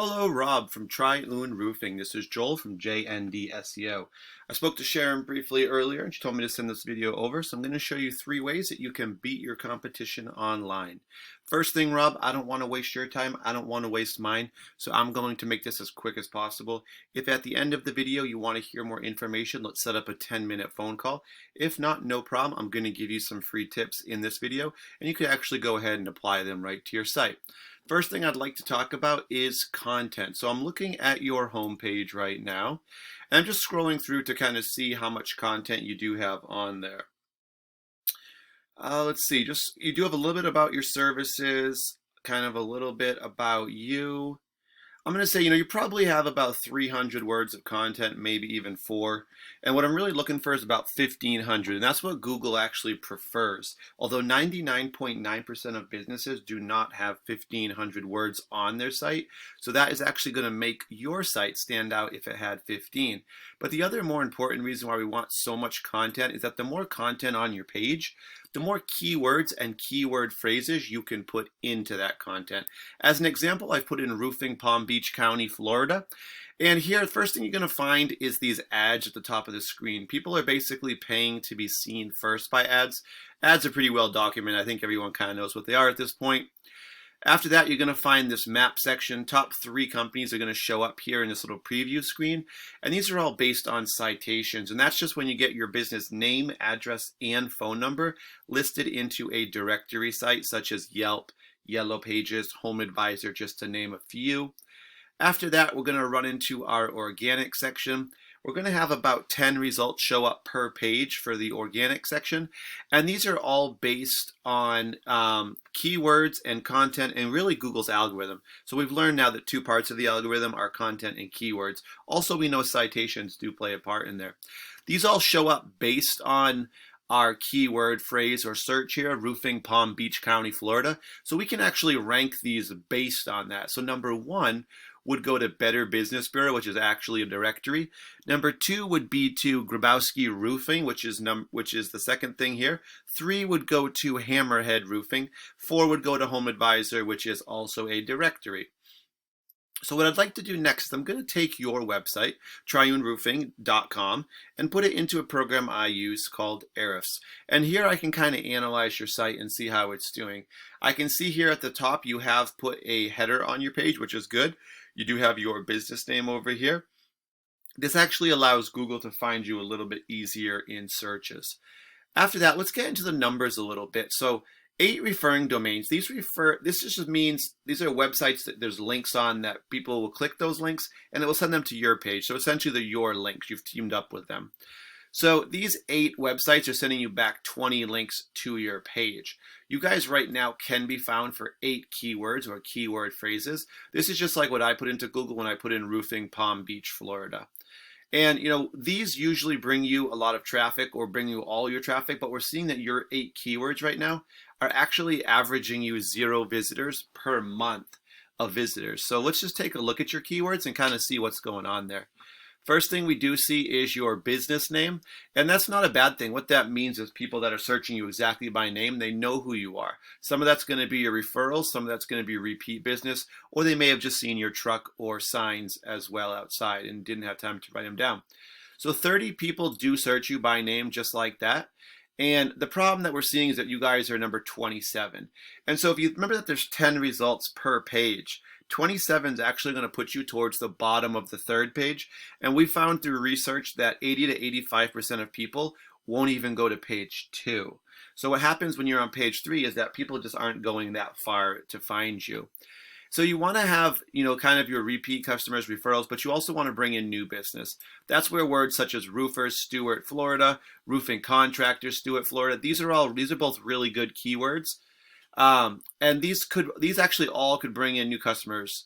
Hello, Rob from Triune Roofing. This is Joel from JND SEO. I spoke to Sharon briefly earlier and she told me to send this video over, so I'm going to show you 3 ways that you can beat your competition online. First thing, Rob, I don't want to waste your time. I don't want to waste mine, so I'm going to make this as quick as possible. If at the end of the video you want to hear more information, let's set up a 10-minute phone call. If not, no problem. I'm going to give you some free tips in this video, and you can actually go ahead and apply them right to your site. First thing I'd like to talk about is content. So I'm looking at your homepage right now, and I'm just scrolling through to kind of see how much content you do have on there. Let's see, you do have a little bit about your services, kind of a little bit about you. I'm going to say, you probably have about 300 words of content, maybe even 4. And what I'm really looking for is about 1,500. And that's what Google actually prefers. Although 99.9% of businesses do not have 1,500 words on their site. So that is actually going to make your site stand out if it had 15. But the other more important reason why we want so much content is that the more content on your page, the more keywords and keyword phrases you can put into that content. As an example, I've put in roofing, Palm Beach County, Florida. And here, the first thing you're going to find is these ads at the top of the screen. People are basically paying to be seen first by ads. Ads are pretty well documented. I think everyone kind of knows what they are at this point. After that, you're going to find this map section. Top 3 companies are going to show up here in this little preview screen. And these are all based on citations. And that's just when you get your business name, address, and phone number listed into a directory site such as Yelp, Yellow Pages, Home Advisor, just to name a few. After that, we're going to run into our organic section. We're going to have about 10 results show up per page for the organic section. And these are all based on keywords and content and really Google's algorithm. So we've learned now that 2 parts of the algorithm are content and keywords. Also, we know citations do play a part in there. These all show up based on our keyword phrase or search here, roofing, Palm Beach County, Florida. So we can actually rank these based on that. So number 1 would go to Better Business Bureau, which is actually a directory. Number 2 would be to Grabowski Roofing, which is the second thing here. 3 would go to Hammerhead Roofing. 4 would go to Home Advisor, which is also a directory. So what I'd like to do next is I'm going to take your website, triuneroofing.com, and put it into a program I use called Ahrefs. And here I can kind of analyze your site and see how it's doing. I can see here at the top you have put a header on your page, which is good. You do have your business name over here. This actually allows Google to find you a little bit easier in searches. After that, let's get into the numbers a little bit. So 8 referring domains. This just means these are websites that there's links on that people will click those links and it will send them to your page. So essentially they're your links. You've teamed up with them. So these 8 websites are sending you back 20 links to your page. You guys right now can be found for 8 keywords or keyword phrases. This is just like what I put into Google when I put in roofing Palm Beach, Florida. And these usually bring you a lot of traffic or bring you all your traffic, but we're seeing that your 8 keywords right now are actually averaging you 0 visitors per month of visitors. So let's just take a look at your keywords and kind of see what's going on there. First thing we do see is your business name, and that's not a bad thing. What that means is people that are searching you exactly by name, they know who you are. Some of that's going to be your referrals, some of that's going to be repeat business, or they may have just seen your truck or signs as well outside and didn't have time to write them down. So 30 people do search you by name just like that. And the problem that we're seeing is that you guys are number 27. And so if you remember that there's 10 results per page, 27 is actually going to put you towards the bottom of the 3rd page. And we found through research that 80 to 85% of people won't even go to page 2. So what happens when you're on page 3 is that people just aren't going that far to find you. So you want to have, kind of your repeat customers, referrals, but you also want to bring in new business. That's where words such as roofers, Stuart, Florida, roofing contractors, Stuart, Florida, these are both really good keywords. And these actually all could bring in new customers.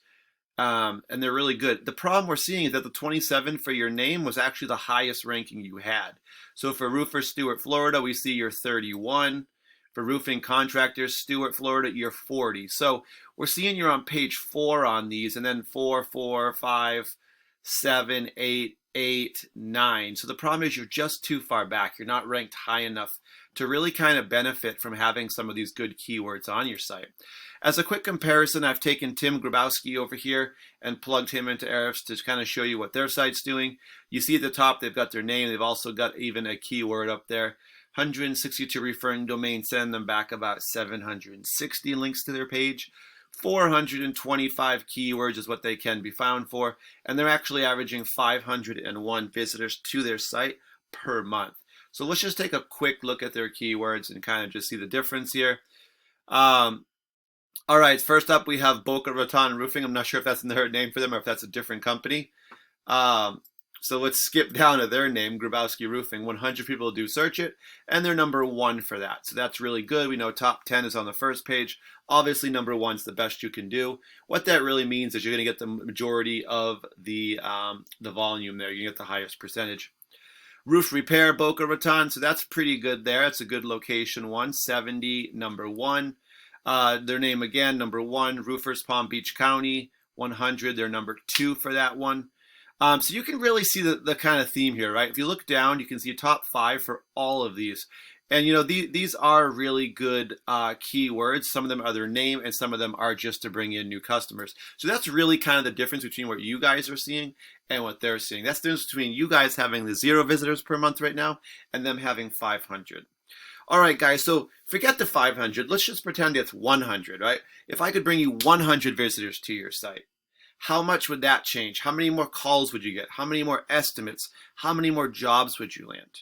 And they're really good. The problem we're seeing is that the 27 for your name was actually the highest ranking you had. So for roofer, Stuart, Florida, we see you're 31. For roofing contractors, Stuart, Florida, you're 40. So we're seeing you're on page 4 on these, and then 4, 4, 5, 7, 8, 8, 9. So the problem is you're just too far back. You're not ranked high enough to really kind of benefit from having some of these good keywords on your site. As a quick comparison, I've taken Tim Grabowski over here and plugged him into Ahrefs to kind of show you what their site's doing. You see at the top, they've got their name. They've also got even a keyword up there. 162 referring domains, send them back about 760 links to their page. 425 keywords is what they can be found for, and they're actually averaging 501 visitors to their site per month. So let's just take a quick look at their keywords and kind of just see the difference here. All right, first up we have Boca Raton Roofing. I'm not sure if that's their name for them or if that's a different company. So let's skip down to their name, Grabowski Roofing. 100 people do search it, and they're number 1 for that. So that's really good. We know top 10 is on the first page. Obviously, number 1 is the best you can do. What that really means is you're going to get the majority of the volume there. You get the highest percentage. Roof Repair, Boca Raton. So that's pretty good there. It's a good location. 170, number 1. Their name again, number 1. Roofers, Palm Beach County. 100, they're number 2 for that one. So you can really see the kind of theme here, right? If you look down, you can see top 5 for all of these. And, you know, these are really good keywords. Some of them are their name, and some of them are just to bring in new customers. So that's really kind of the difference between what you guys are seeing and what they're seeing. That's the difference between you guys having the 0 visitors per month right now and them having 500. All right, guys, so forget the 500. Let's just pretend it's 100, right? If I could bring you 100 visitors to your site, how much would that change? How many more calls would you get? How many more estimates? How many more jobs would you land?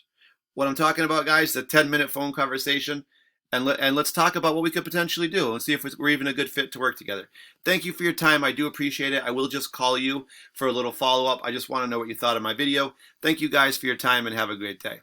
What I'm talking about, guys, is a 10-minute phone conversation, and let's talk about what we could potentially do and see if we're even a good fit to work together. Thank you for your time. I do appreciate it. I will just call you for a little follow-up. I just want to know what you thought of my video. Thank you guys for your time, and have a great day.